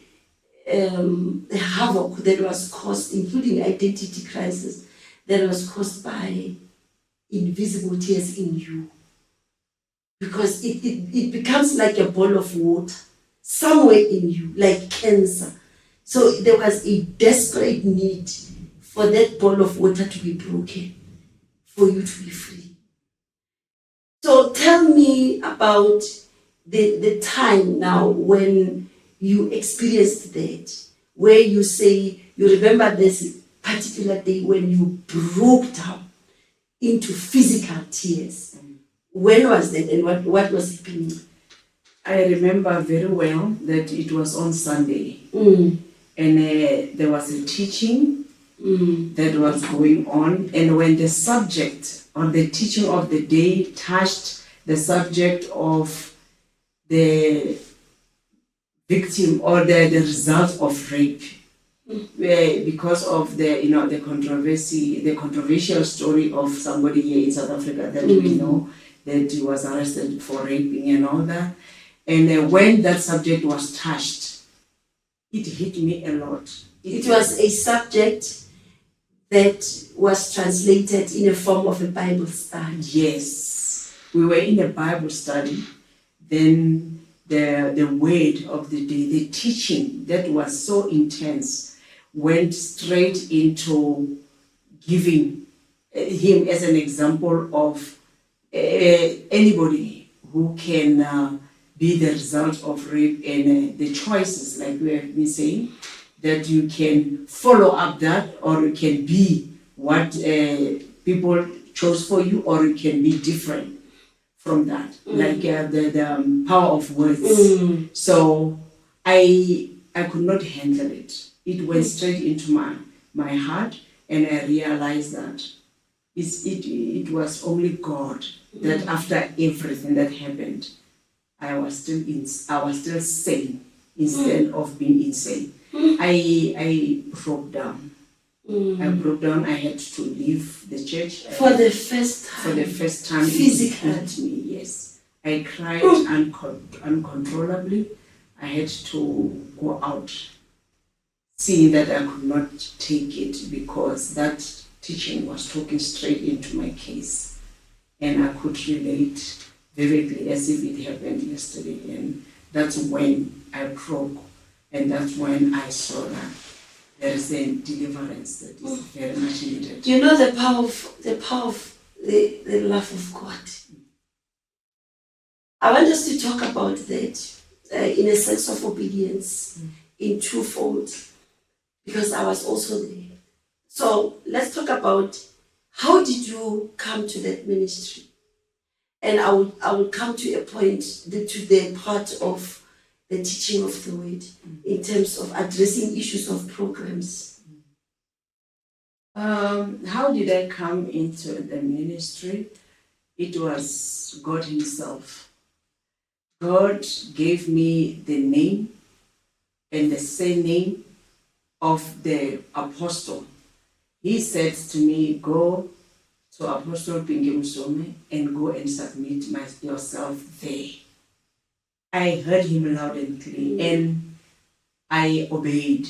havoc that was caused, including identity crisis, that was caused by invisible tears in you. Because it becomes like a ball of water somewhere in you, like cancer. So there was a desperate need for that ball of water to be broken, for you to be free. So tell me about the time now when you experienced that, where you say, you remember this particular day when you broke down into physical tears. When was that and what was happening? I remember very well that it was on Sunday. And there was a teaching that was going on. And when the subject or the teaching of the day touched the subject of the victim or the result of rape, because of the controversy, the controversial story of somebody here in South Africa that we know that he was arrested for raping and all that. And when that subject was touched, it hit me a lot. It was a subject that was translated in a form of a Bible study. Yes. We were in a Bible study. Then the word of the day, the teaching that was so intense, went straight into giving him as an example of anybody who can be the result of rape and the choices, like we have been saying, that you can follow up that, or you can be what people chose for you, or you can be different from that, like the power of words. So I could not handle it. It went straight into my heart, and I realized that it was only God that after everything that happened, I was still sane instead of being insane. I broke down. I broke down. I had to leave the church For the first time. For the first time, Physically. it hit me. Yes, I cried uncontrollably. I had to go out, seeing that I could not take it because that teaching was talking straight into my case, and I could relate vividly as if it happened yesterday. And that's when I broke, and that's when I saw that there is a deliverance that is very much needed. You know the power of the love of God. I want us to talk about that in a sense of obedience in two folds, because I was also there. So let's talk about how did you come to that ministry? And I will come to a point, to the part of the teaching of the word in terms of addressing issues of programs. How did I come into the ministry? It was God Himself. God gave me the name and the surname of the apostle. He said to me, go to Apostle Phindi Motha and go and submit yourself there. I heard him loud and clear, and I obeyed.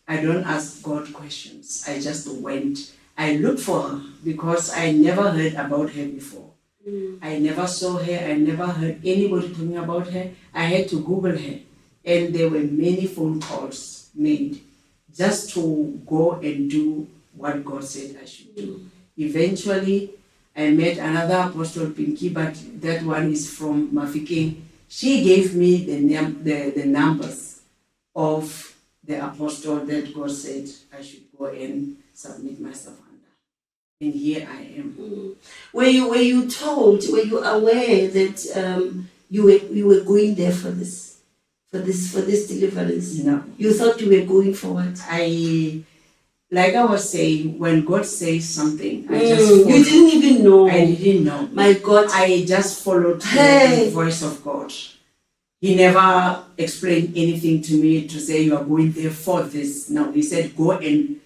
I don't ask God questions. I just went. I looked for her because I never heard about her before. I never saw her. I never heard anybody talking about her. I had to Google her, and there were many phone calls made just to go and do what God said I should do. Eventually, I met another Apostle Pinky, but that one is from Mafikeng. she gave me the numbers of the apostle that God said I should go and submit myself under. And here I am. Were you aware that you were going there for this deliverance? No. You thought you were going for what? Like I was saying, when God says something, I just you follow. didn't even know. I didn't know. My God. I just followed Hey. the voice of God. He never explained anything to me to say you are going there for this. No, he said go and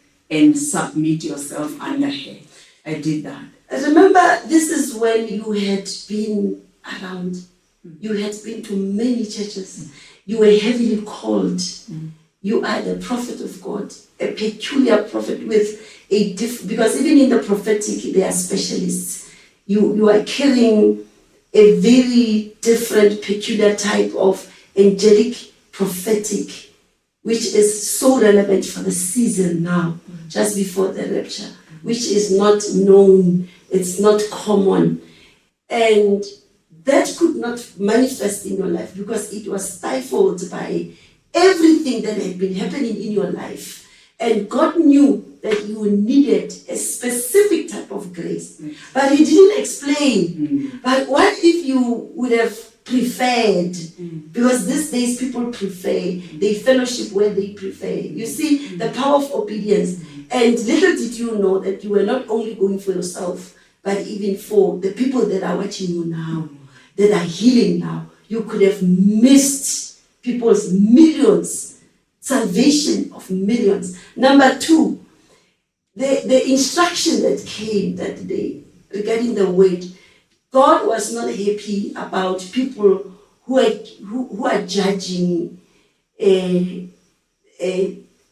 submit yourself under her. I did that. Remember, this is when you had been around. You had been to many churches. You were heavily called. You are the prophet of God, a peculiar prophet with a because even in the prophetic, there are specialists. You are carrying a very different, peculiar type of angelic prophetic, which is so relevant for the season now, just before the rapture, which is not known, it's not common. And that could not manifest in your life because it was stifled by everything that had been happening in your life. And God knew that you needed a specific type of grace. But He didn't explain. But what if you would have preferred? Because these days people prefer, they fellowship where they prefer. You see, the power of obedience. And little did you know that you were not only going for yourself, but even for the people that are watching you now, that are healing now. You could have missed people's millions, salvation of millions. Number two, the instruction that came that day regarding the word, God was not happy about people who are judging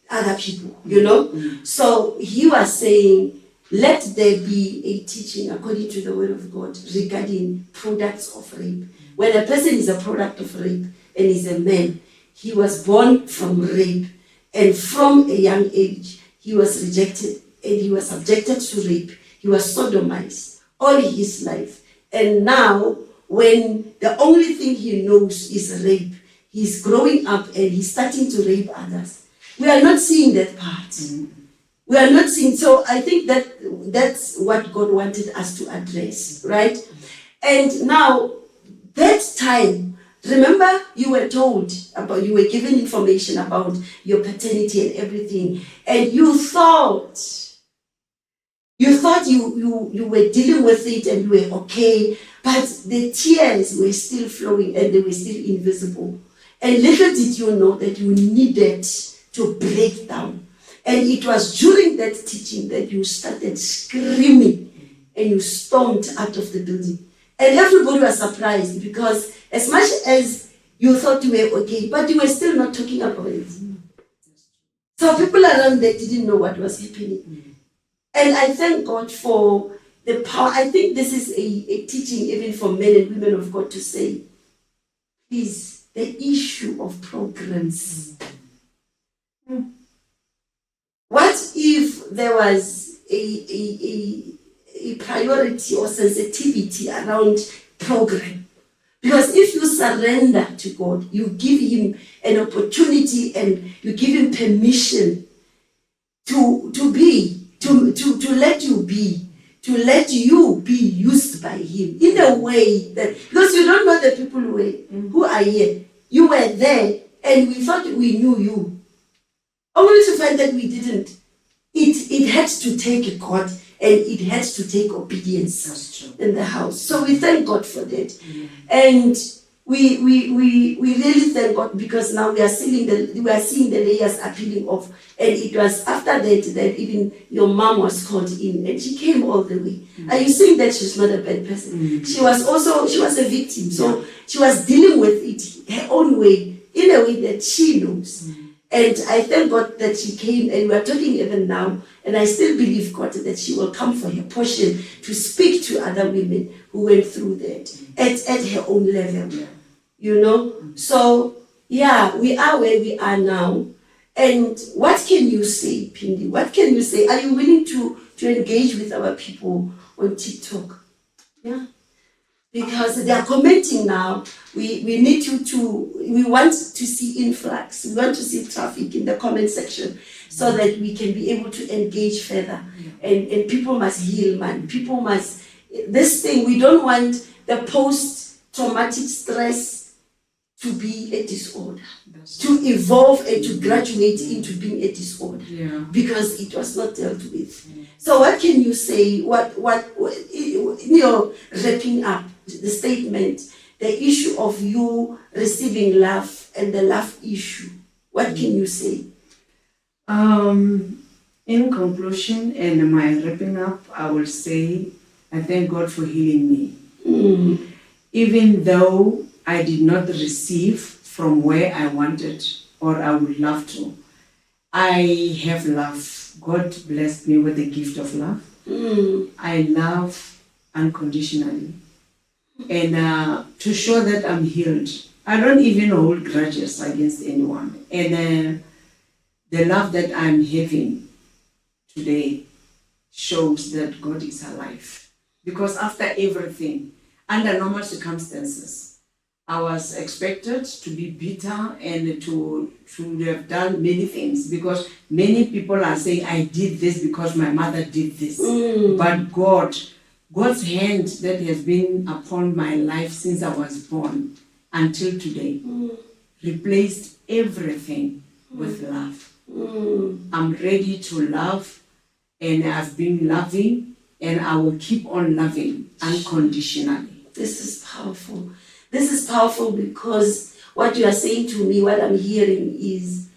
other people, you know. So He was saying, let there be a teaching according to the word of God regarding products of rape. When a person is a product of rape and is a man, he was born from rape, and from a young age he was rejected and he was subjected to rape. He was sodomized all his life. And now, when the only thing he knows is rape, he's growing up and he's starting to rape others. We are not seeing that part. We are not seeing. So I think that's what God wanted us to address, right? And now, that time, remember, you were told about, you were given information about your paternity and everything, and you thought you were dealing with it and you were okay, but the tears were still flowing and they were still invisible. And little did you know that you needed to break down. And it was during that teaching that you started screaming and you stormed out of the building. And everybody was surprised because as much as you thought you were okay, but you were still not talking about it. So people around there didn't know what was happening. And I thank God for the power. I think this is a teaching even for men and women of God to say, please, the issue of programs. What if there was a priority or sensitivity around program? Because if you surrender to God, you give Him an opportunity and you give Him permission to let you be used by Him in a way that, because you don't know the people who are here. You were there and we thought we knew you, only to find that we didn't. It had to take God and it had to take obedience in the house. So we thank God for that. And we really thank God because now we are seeing the layers appealing off. And it was after that even your mom was called in and she came all the way. Are you saying that she's not a bad person? She was a victim. So she was dealing with it her own way, in a way that she knows. And I thank God that she came, and we are talking even now, and I still believe God that she will come for her portion to speak to other women who went through that at her own level, you know. So yeah, we are where we are now. And what can you say, Phindi? What can you say? Are you willing to engage with our people on TikTok? Yeah. Because they are commenting now. We need we want to see influx. We want to see traffic in the comment section so that we can be able to engage further. And people must heal, man. People must, this thing, we don't want the post-traumatic stress to be a disorder, to evolve and to graduate into being a disorder, because it was not dealt with. So what can you say, what wrapping up the statement, the issue of you receiving love and the love issue, what can you say? In conclusion and my wrapping up, I will say, I thank God for healing me. Even though I did not receive from where I wanted or I would love to, I have love. God blessed me with the gift of love. I love unconditionally. And to show that I'm healed, I don't even hold grudges against anyone. And the love that I'm having today shows that God is alive. Because after everything, under normal circumstances, I was expected to be bitter and to have done many things, because many people are saying I did this because my mother did this. But God's hand that has been upon my life since I was born until today replaced everything with love. I'm ready to love, and I've been loving, and I will keep on loving unconditionally. This is powerful. This is powerful because what you are saying to me, what I'm hearing is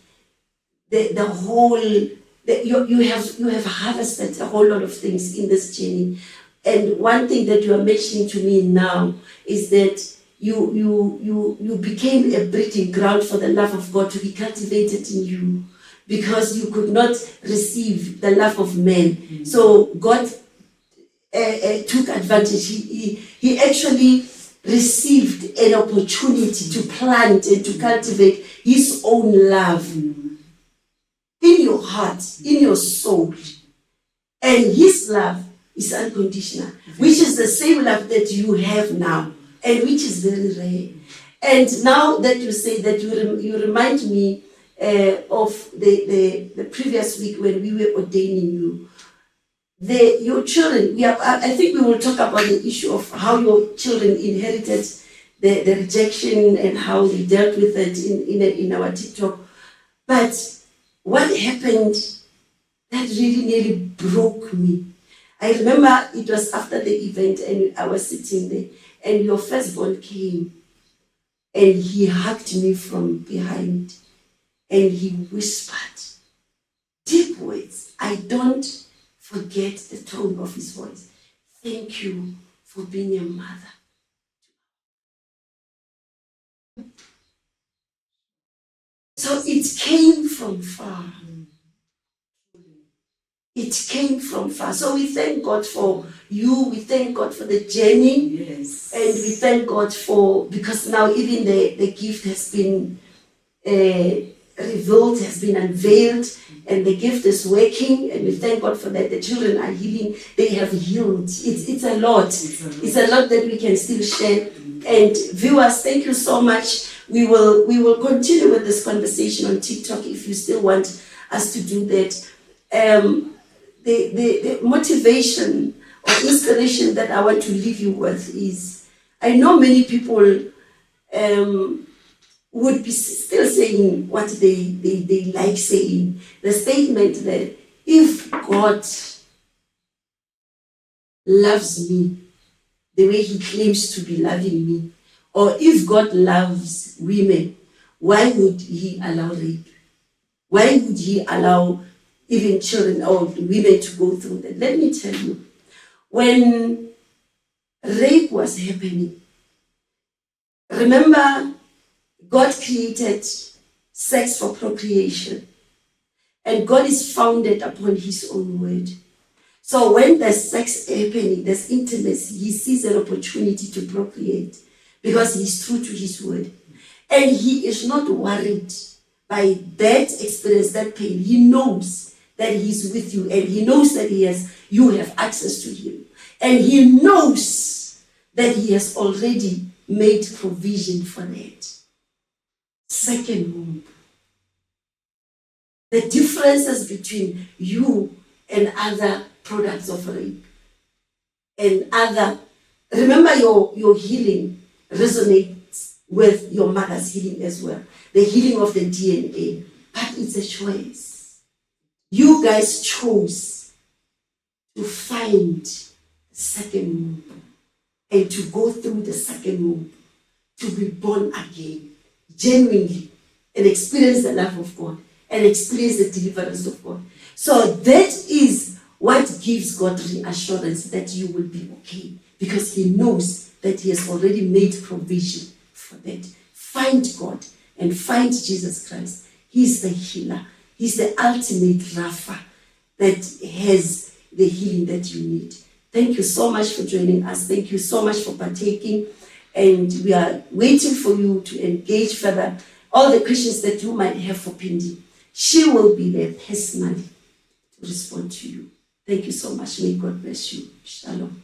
the whole, you have harvested a whole lot of things in this journey. And one thing that you are mentioning to me now is that you became a breeding ground for the love of God to be cultivated in you, because you could not receive the love of men. So God took advantage. He actually received an opportunity to plant and to cultivate his own love in your heart, in your soul. And his love is unconditional, which is the same love that you have now, and which is very rare. And now that you say that, you remind me of the previous week when we were ordaining you. Your children, I think we will talk about the issue of how your children inherited the rejection and how they dealt with it in our TikTok. But what happened that really nearly broke me. I remember it was after the event and I was sitting there, and your firstborn came and he hugged me from behind and he whispered deep words. I don't forget the tone of his voice. Thank you for being a mother. So it came from far. It came from far. So we thank God for you. We thank God for the journey. Yes. And we thank God because now even the gift has been revealed, has been unveiled, and the gift is working, and we thank God for that. The children are healing. They have healed. It's a lot. It's a lot that we can still share. And viewers, thank you so much. We will continue with this conversation on TikTok if you still want us to do that. The motivation or inspiration that I want to leave you with is, I know many people would be still saying what they like saying. The statement that if God loves me the way he claims to be loving me, or if God loves women, why would he allow rape? Why would he allow even children or women to go through that? Let me tell you, when rape was happening, remember, God created sex for procreation, and God is founded upon his own word. So when there's sex happening, there's intimacy, he sees an opportunity to procreate because he's true to his word. And he is not worried by that experience, that pain. He knows that he's with you, and he knows that you have access to him. And he knows that He has already made provision for that. Second womb. The differences between you and other products of rape and other. Remember, your healing resonates with your mother's healing as well. The healing of the DNA. But it's a choice. You guys chose to find the second womb and to go through the second womb, to be born again, genuinely, and experience the love of God and experience the deliverance of God. So that is what gives God reassurance that you will be okay, because He knows that He has already made provision for that. Find God and find Jesus Christ. He's the healer. He's the ultimate Rapha that has the healing that you need. Thank you so much for joining us. Thank you so much for partaking. And we are waiting for you to engage further. All the questions that you might have for Phindi, she will be there personally to respond to you. Thank you so much. May God bless you. Shalom.